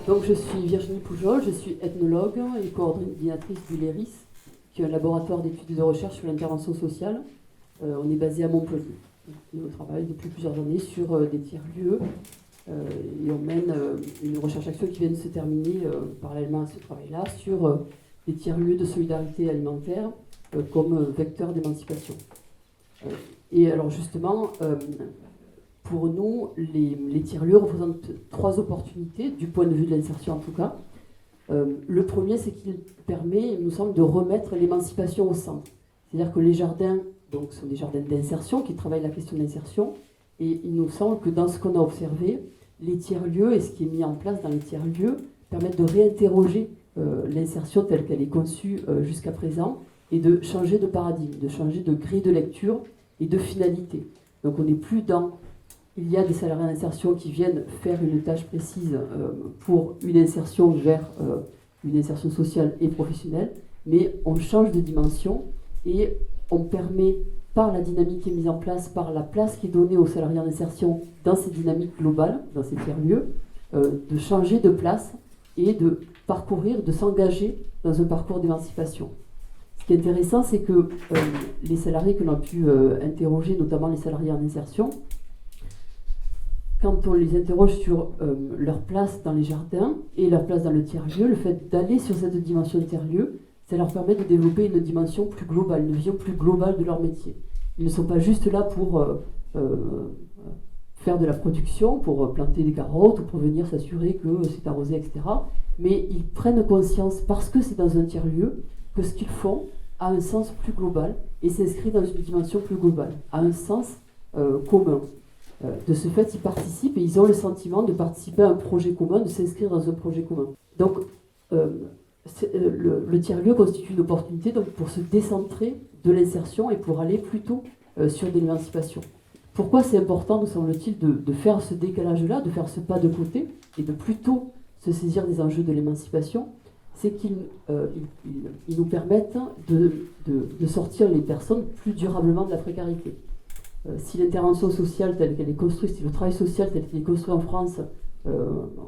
Donc je suis Virginie Poujol, je suis ethnologue et coordinatrice du LERIS, qui est un laboratoire d'études et de recherche sur l'intervention sociale. On est basé à Montpellier. Et on travaille depuis plusieurs années sur des tiers-lieux et on mène une recherche-action qui vient de se terminer parallèlement à ce travail-là sur des tiers-lieux de solidarité alimentaire comme vecteur d'émancipation. Et alors justement, pour nous, les tiers-lieux représentent 3 opportunités, du point de vue de l'insertion en tout cas. Le premier, c'est qu'il permet, il nous semble, de remettre l'émancipation au centre. C'est-à-dire que les jardins donc, sont des jardins d'insertion qui travaillent la question de l'insertion. Et il nous semble que dans ce qu'on a observé, les tiers-lieux et ce qui est mis en place dans les tiers-lieux permettent de réinterroger l'insertion telle qu'elle est conçue jusqu'à présent et de changer de paradigme, de changer de grille de lecture et de finalité. Donc on n'est plus dans... Il y a des salariés en insertion qui viennent faire une tâche précise pour une insertion vers une insertion sociale et professionnelle, mais on change de dimension et on permet, par la dynamique qui est mise en place, par la place qui est donnée aux salariés en insertion dans ces dynamiques globales, dans ces tiers-lieux, de changer de place et de parcourir, de s'engager dans un parcours d'émancipation. Ce qui est intéressant, c'est que les salariés que l'on a pu interroger, notamment les salariés en insertion, quand on les interroge sur leur place dans les jardins et leur place dans le tiers-lieu, le fait d'aller sur cette dimension tiers-lieu, ça leur permet de développer une dimension plus globale, une vision plus globale de leur métier. Ils ne sont pas juste là pour faire de la production, pour planter des carottes ou pour venir s'assurer que c'est arrosé, etc. Mais ils prennent conscience, parce que c'est dans un tiers-lieu, que ce qu'ils font a un sens plus global et s'inscrit dans une dimension plus globale, a un sens commun. De ce fait, ils participent et ils ont le sentiment de participer à un projet commun, de s'inscrire dans un projet commun. Donc, le tiers-lieu constitue une opportunité donc, pour se décentrer de l'insertion et pour aller plutôt sur de l'émancipation. Pourquoi c'est important, nous semble-t-il, de faire ce décalage-là, de faire ce pas de côté et de plutôt se saisir des enjeux de l'émancipation? C'est qu'ils nous permettent de sortir les personnes plus durablement de la précarité. Si l'intervention sociale telle qu'elle est construite, si le travail social tel qu'il est construit en France,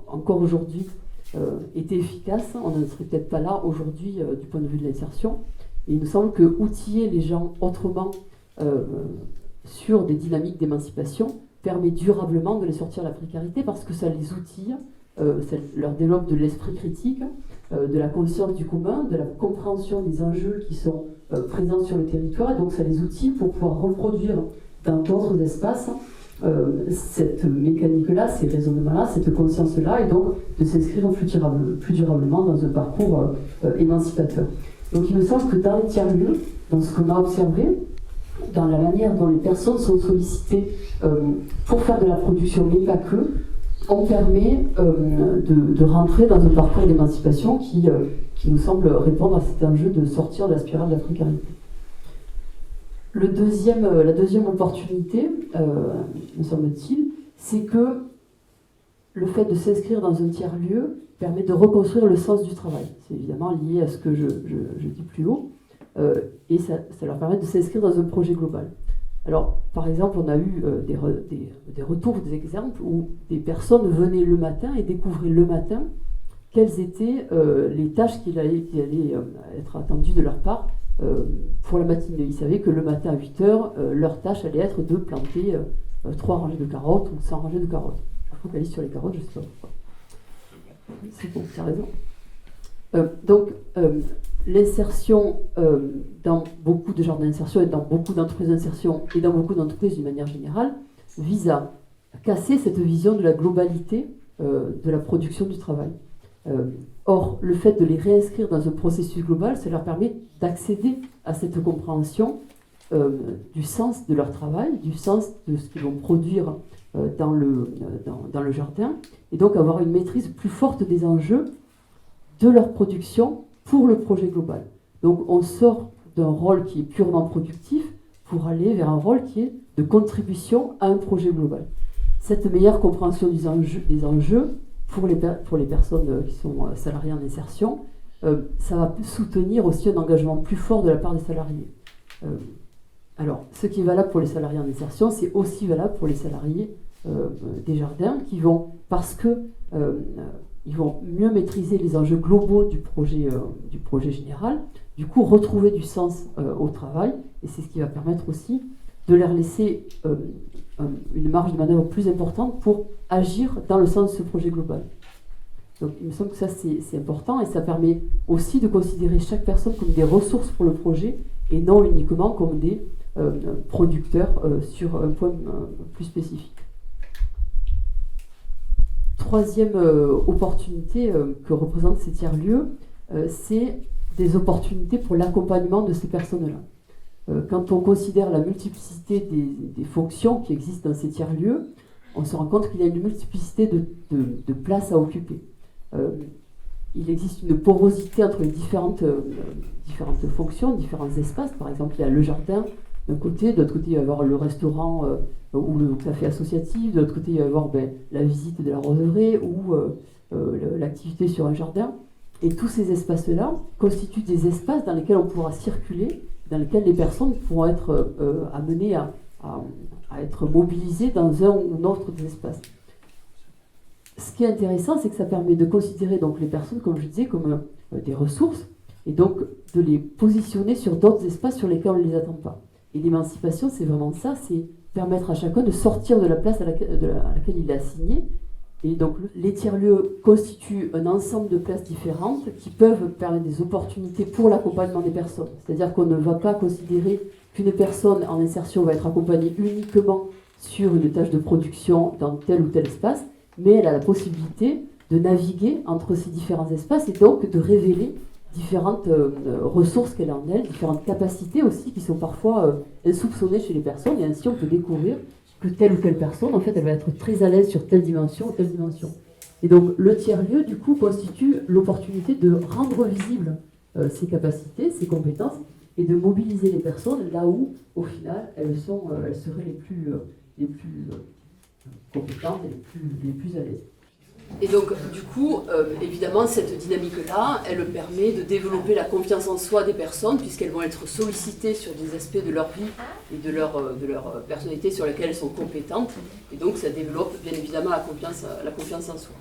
encore aujourd'hui, était efficace, on ne serait peut-être pas là aujourd'hui du point de vue de l'insertion. Et il nous semble que outiller les gens autrement sur des dynamiques d'émancipation permet durablement de les sortir de la précarité parce que ça les outille, ça leur développe de l'esprit critique, de la conscience du commun, de la compréhension des enjeux qui sont présents sur le territoire, et donc ça les outille pour pouvoir reproduire dans d'autres espaces cette mécanique-là, ces raisonnements-là, cette conscience-là, et donc de s'inscrire plus durablement dans un parcours émancipateur. Donc il me semble que dans les tiers-lieux, dans ce qu'on a observé, dans la manière dont les personnes sont sollicitées pour faire de la production, mais pas que, on permet de rentrer dans un parcours d'émancipation qui nous semble répondre à cet enjeu de sortir de la spirale de la précarité. La deuxième opportunité, me semble-t-il, c'est que le fait de s'inscrire dans un tiers-lieu permet de reconstruire le sens du travail. C'est évidemment lié à ce que je dis plus haut, et ça leur permet de s'inscrire dans un projet global. Alors, par exemple, on a eu des retours, des exemples où des personnes venaient le matin et découvraient le matin quelles étaient les tâches qui allaient être attendues de leur part pour la matinée. Ils savaient que le matin à 8h, leur tâche allait être de planter 3 rangées de carottes ou 100 rangées de carottes. Je focalise sur les carottes, je ne sais pas pourquoi. C'est bon, tu as raison. Donc, l'insertion dans beaucoup de genres d'insertion et dans beaucoup d'entreprises d'insertion et dans beaucoup d'entreprises d'une manière générale vise à casser cette vision de la globalité de la production du travail. Or, le fait de les réinscrire dans un processus global, ça leur permet d'accéder à cette compréhension du sens de leur travail, du sens de ce qu'ils vont produire dans le jardin, et donc avoir une maîtrise plus forte des enjeux de leur production pour le projet global. Donc on sort d'un rôle qui est purement productif pour aller vers un rôle qui est de contribution à un projet global. Cette meilleure compréhension des enjeux pour les personnes qui sont salariées en insertion, ça va soutenir aussi un engagement plus fort de la part des salariés. Alors, ce qui est valable pour les salariés en insertion, c'est aussi valable pour les salariés des jardins qui vont, parce que ils vont mieux maîtriser les enjeux globaux du projet général, du coup retrouver du sens au travail, et c'est ce qui va permettre aussi de leur laisser une marge de manœuvre plus importante pour agir dans le sens de ce projet global. Donc il me semble que ça c'est important, et ça permet aussi de considérer chaque personne comme des ressources pour le projet et non uniquement comme des producteurs sur un point plus spécifique. Troisième opportunité que représentent ces tiers-lieux, c'est des opportunités pour l'accompagnement de ces personnes-là. Quand on considère la multiplicité des fonctions qui existent dans ces tiers-lieux, on se rend compte qu'il y a une multiplicité de places à occuper. Il existe une porosité entre les différentes fonctions, différents espaces. Par exemple, il y a le jardin d'un côté, de l'autre côté, il va y avoir le restaurant ou le café associatif, de l'autre côté, il va y avoir la visite de la roseraie ou l'activité sur un jardin. Et tous ces espaces-là constituent des espaces dans lesquels on pourra circuler, dans lesquels les personnes pourront être amenées à être mobilisées dans un ou l'autre des espaces. Ce qui est intéressant, c'est que ça permet de considérer donc les personnes, comme je disais, comme des ressources, et donc de les positionner sur d'autres espaces sur lesquels on ne les attend pas. Et l'émancipation, c'est vraiment ça, c'est permettre à chacun de sortir de la place à laquelle il est assigné. Et donc les tiers-lieux constituent un ensemble de places différentes qui peuvent permettre des opportunités pour l'accompagnement des personnes. C'est-à-dire qu'on ne va pas considérer qu'une personne en insertion va être accompagnée uniquement sur une tâche de production dans tel ou tel espace, mais elle a la possibilité de naviguer entre ces différents espaces et donc de révéler différentes ressources qu'elle a en elle, différentes capacités aussi qui sont parfois insoupçonnées chez les personnes, et ainsi on peut découvrir que telle ou telle personne, en fait, elle va être très à l'aise sur telle dimension ou telle dimension. Et donc le tiers-lieu, du coup, constitue l'opportunité de rendre visibles ses capacités, ses compétences, et de mobiliser les personnes là où, au final, elles seraient les plus compétentes et les plus à l'aise. Et donc, du coup, évidemment, cette dynamique-là, elle permet de développer la confiance en soi des personnes, puisqu'elles vont être sollicitées sur des aspects de leur vie et de leur personnalité sur lesquels elles sont compétentes. Et donc, ça développe, bien évidemment, la confiance en soi.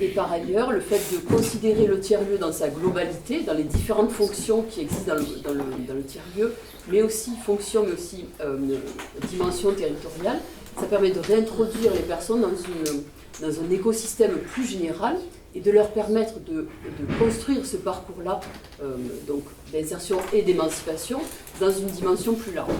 Et par ailleurs, le fait de considérer le tiers-lieu dans sa globalité, dans les différentes fonctions qui existent dans le tiers-lieu, mais aussi dimension territoriale, ça permet de réintroduire les personnes dans un écosystème plus général et de leur permettre de construire ce parcours-là, donc d'insertion et d'émancipation, dans une dimension plus large.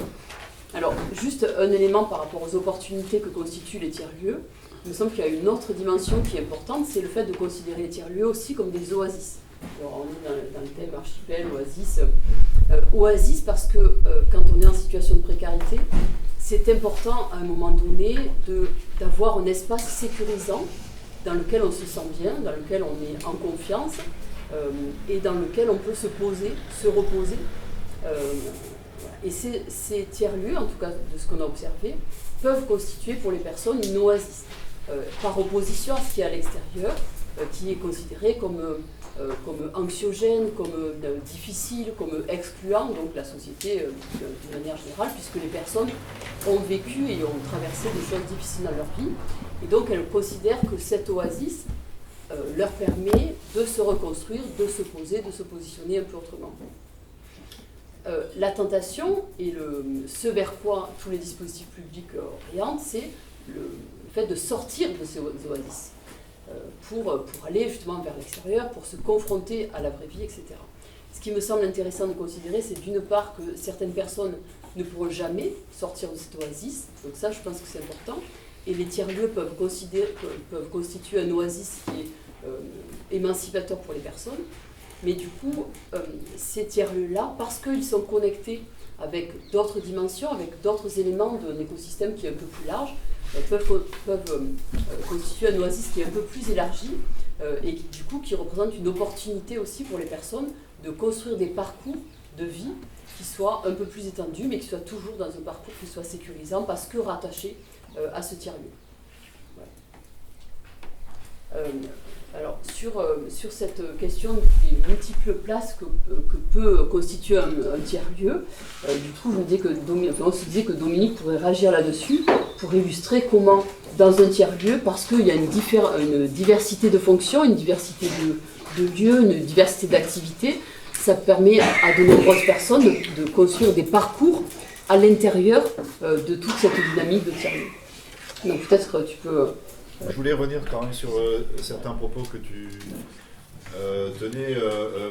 Alors, juste un élément par rapport aux opportunités que constituent les tiers-lieux. Il me semble qu'il y a une autre dimension qui est importante, c'est le fait de considérer les tiers-lieux aussi comme des oasis. Alors, on est dans le thème archipel, oasis. Oasis parce que quand on est en situation de précarité, c'est important à un moment donné d'avoir un espace sécurisant dans lequel on se sent bien, dans lequel on est en confiance et dans lequel on peut se poser, se reposer. Et ces tiers-lieux, en tout cas de ce qu'on a observé, peuvent constituer pour les personnes une oasis, par opposition à ce qui est à l'extérieur, qui est considéré comme anxiogène, comme difficile, comme excluant, donc la société d'une manière générale, puisque les personnes ont vécu et ont traversé des choses difficiles dans leur vie, et donc elles considèrent que cette oasis leur permet de se reconstruire, de se poser, de se positionner un peu autrement. La tentation, et ce vers quoi tous les dispositifs publics orientent, c'est le fait de sortir de ces oasis. Pour aller justement vers l'extérieur, pour se confronter à la vraie vie, etc. Ce qui me semble intéressant de considérer, c'est d'une part que certaines personnes ne pourront jamais sortir de cette oasis, donc ça je pense que c'est important, et les tiers-lieux peuvent constituer un oasis qui est émancipateur pour les personnes, mais du coup, ces tiers-lieux-là, parce qu'ils sont connectés avec d'autres dimensions, avec d'autres éléments d'un écosystème qui est un peu plus large, peuvent constituer un oasis qui est un peu plus élargi et du coup qui représente une opportunité aussi pour les personnes de construire des parcours de vie qui soient un peu plus étendus, mais qui soient toujours dans un parcours qui soit sécurisant parce que rattaché à ce tiers-lieu. Ouais. Alors, sur cette question des multiples places que peut constituer un tiers-lieu, du coup, on se disait que Dominique pourrait réagir là-dessus pour illustrer comment, dans un tiers-lieu, parce qu'il y a une diversité de fonctions, une diversité de lieux, une diversité d'activités, ça permet à de nombreuses personnes de construire des parcours à l'intérieur de toute cette dynamique de tiers-lieu. Donc, peut-être que tu peux... Je voulais revenir quand même sur certains propos que tu tenais,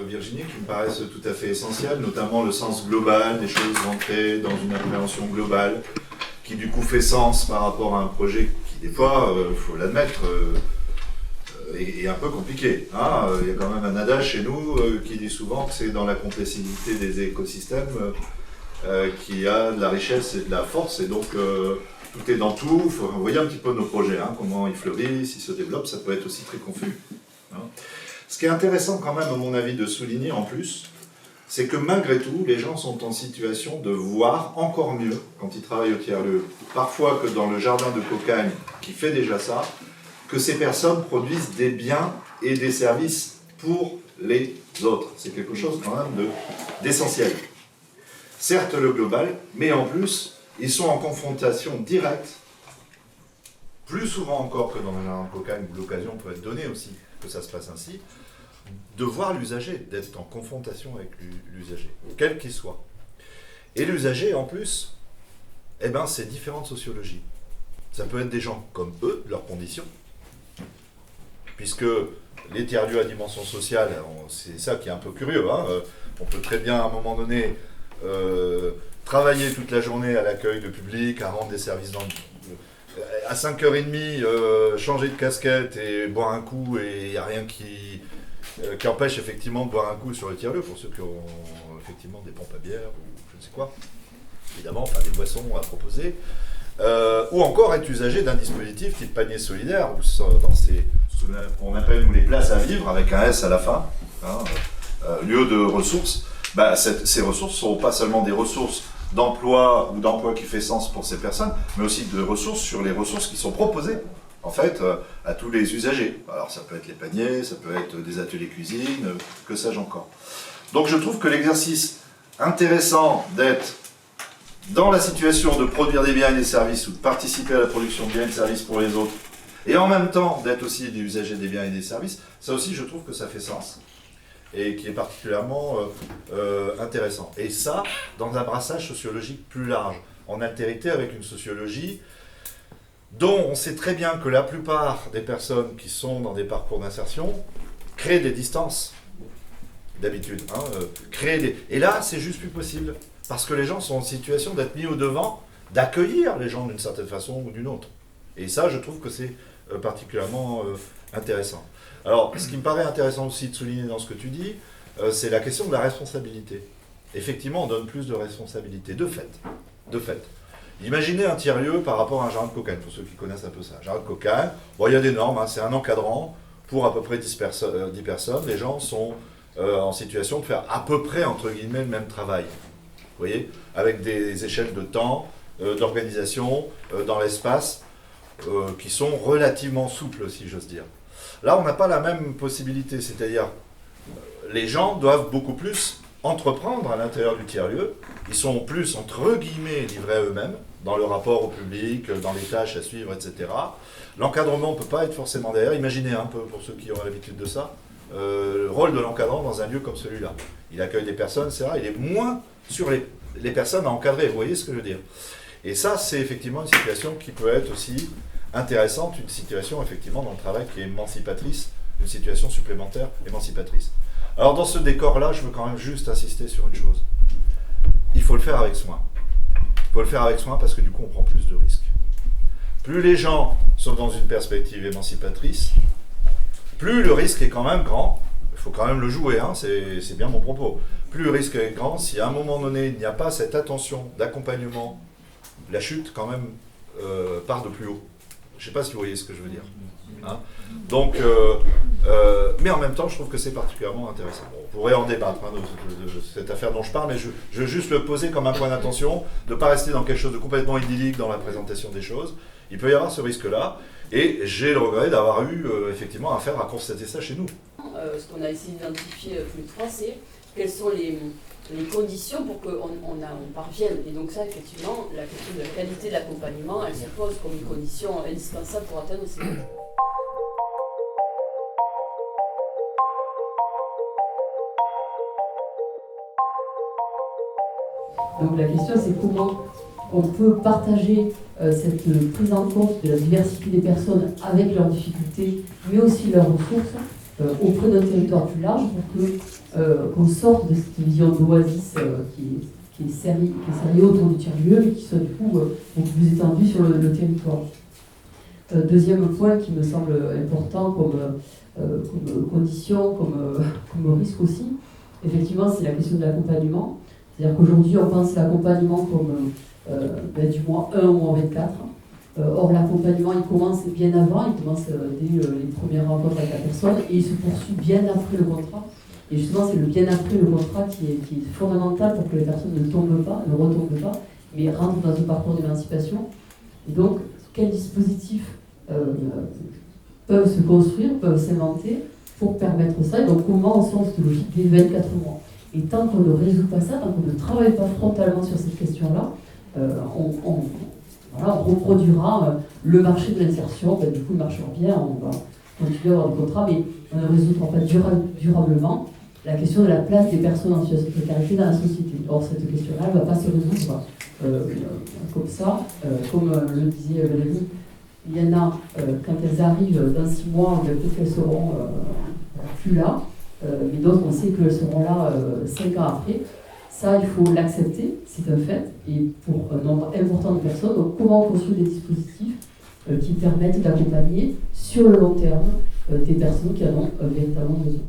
Virginie, qui me paraissent tout à fait essentiels, notamment le sens global des choses, rentrer dans une appréhension globale, qui du coup fait sens par rapport à un projet qui, des fois, il faut l'admettre, est un peu compliqué. Hein. Il y a quand même un adage chez nous qui dit souvent que c'est dans la complexité des écosystèmes qu'il y a de la richesse et de la force, et donc... tout est dans tout, il faut voyez un petit peu nos projets, hein, comment ils fleurissent, ils se développent, ça peut être aussi très confus. Hein. Ce qui est intéressant quand même, à mon avis, de souligner en plus, c'est que malgré tout, les gens sont en situation de voir encore mieux, quand ils travaillent au tiers-lieu, parfois que dans le jardin de Cocagne, qui fait déjà ça, que ces personnes produisent des biens et des services pour les autres. C'est quelque chose quand même d'essentiel. Certes le global, mais en plus, ils sont en confrontation directe, plus souvent encore que dans le jardin de Cocagne, où l'occasion peut être donnée aussi que ça se passe ainsi, de voir l'usager, d'être en confrontation avec l'usager, quel qu'il soit. Et l'usager, en plus, eh ben, c'est différentes sociologies. Ça peut être des gens comme eux, leurs conditions, puisque les tiers-lieux à dimension sociale, c'est ça qui est un peu curieux, hein. On peut très bien, à un moment donné, travailler toute la journée à l'accueil de public, à rendre des services à 5h30, changer de casquette et boire un coup, et il n'y a rien qui empêche effectivement de boire un coup sur le tiers-lieu, pour ceux qui ont effectivement des pompes à bière ou je ne sais quoi, évidemment, enfin des boissons à proposer, ou encore être usager d'un dispositif type panier solidaire, ou dans ce qu'on appelle nous les places à vivre, avec un S à la fin, hein, lieu de ressources. Bah, ces ressources ne sont pas seulement des ressources d'emploi ou d'emploi qui fait sens pour ces personnes, mais aussi de ressources sur les ressources qui sont proposées, en fait, à tous les usagers. Alors ça peut être les paniers, ça peut être des ateliers cuisine, que sais-je encore. Donc je trouve que l'exercice intéressant d'être dans la situation de produire des biens et des services ou de participer à la production de biens et de services pour les autres, et en même temps d'être aussi des usagers des biens et des services, ça aussi je trouve que ça fait sens. Et qui est particulièrement intéressant. Et ça, dans un brassage sociologique plus large, en altérité avec une sociologie dont on sait très bien que la plupart des personnes qui sont dans des parcours d'insertion créent des distances, d'habitude. Hein, Et là, c'est juste plus possible, parce que les gens sont en situation d'être mis au devant, d'accueillir les gens d'une certaine façon ou d'une autre. Et ça, je trouve que c'est particulièrement intéressant. Alors, ce qui me paraît intéressant aussi de souligner dans ce que tu dis, c'est la question de la responsabilité. Effectivement, on donne plus de responsabilité, de fait. Imaginez un tiers-lieu par rapport à un jardin de Cocagne, pour ceux qui connaissent un peu ça. Jardin de Cocagne, bon, il y a des normes, hein, c'est un encadrant pour à peu près 10 personnes. Les gens sont en situation de faire à peu près, entre guillemets, le même travail. Vous voyez, avec des échelles de temps, d'organisation, dans l'espace, qui sont relativement souples, si j'ose dire. Là, on n'a pas la même possibilité, c'est-à-dire les gens doivent beaucoup plus entreprendre à l'intérieur du tiers-lieu. Ils sont plus, entre guillemets, livrés à eux-mêmes, dans le rapport au public, dans les tâches à suivre, etc. L'encadrement ne peut pas être forcément derrière. Imaginez un peu, pour ceux qui ont l'habitude de ça, le rôle de l'encadrant dans un lieu comme celui-là. Il accueille des personnes, etc. Il est moins sur les personnes à encadrer, vous voyez ce que je veux dire. Et ça, c'est effectivement une situation qui peut être aussi intéressante, une situation effectivement dans le travail qui est émancipatrice, une situation supplémentaire émancipatrice. Alors dans ce décor-là, je veux quand même juste insister sur une chose. Il faut le faire avec soin. Il faut le faire avec soin parce que du coup on prend plus de risques. Plus les gens sont dans une perspective émancipatrice, plus le risque est quand même grand. Il faut quand même le jouer, hein, c'est bien mon propos. Plus le risque est grand, si à un moment donné il n'y a pas cette attention d'accompagnement, la chute quand même part de plus haut. Je ne sais pas si vous voyez ce que je veux dire. Hein. Donc, mais en même temps, je trouve que c'est particulièrement intéressant. Bon, on pourrait en débattre hein, de cette affaire dont je parle, mais je veux juste le poser comme un point d'attention, de ne pas rester dans quelque chose de complètement idyllique dans la présentation des choses. Il peut y avoir ce risque-là. Et j'ai le regret d'avoir eu effectivement affaire à constater ça chez nous. Ce qu'on a essayé d'identifier tous les trois, c'est quelles sont les conditions pour qu'on parvienne. Et donc ça, effectivement, la question de la qualité de l'accompagnement, elle se pose comme une condition indispensable pour atteindre ces buts. Donc la question, c'est comment on peut partager cette prise en compte de la diversité des personnes avec leurs difficultés, mais aussi leurs ressources, auprès d'un territoire plus large pour qu'on sorte de cette vision d'oasis qui est serrée autour du tiers-lieu, mais qui soit du coup beaucoup plus étendue sur le territoire. Deuxième point qui me semble important comme condition, comme risque aussi, effectivement, c'est la question de l'accompagnement. C'est-à-dire qu'aujourd'hui, on pense l'accompagnement comme du moins 1 au moins 24. Or, l'accompagnement, il commence bien avant, il commence dès les premières rencontres avec la personne et il se poursuit bien après le contrat. Et justement, c'est le bien après le contrat qui est fondamental pour que les personnes ne retombent pas, mais rentrent dans un parcours d'émancipation. Et donc, quels dispositifs peuvent se construire, peuvent s'inventer pour permettre ça? Et donc, comment on sort cette logique des 24 mois? Et tant qu'on ne résout pas ça, tant qu'on ne travaille pas frontalement sur cette question-là, on reproduira le marché de l'insertion. Du coup, il marchera bien, on va continuer à avoir des contrats, mais on ne résoudra pas durablement la question de la place des personnes en situation de précarité dans la société. Or, cette question-là, elle ne va pas se résoudre comme ça. Comme le disait Valérie, il y en a, quand elles arrivent dans 6 mois, peut-être qu'elles seront plus là. Mais d'autres, on sait qu'elles seront là 5 ans après. Ça, il faut l'accepter, c'est un fait. Et pour un nombre important de personnes, donc comment construire des dispositifs qui permettent d'accompagner sur le long terme des personnes qui en ont véritablement besoin.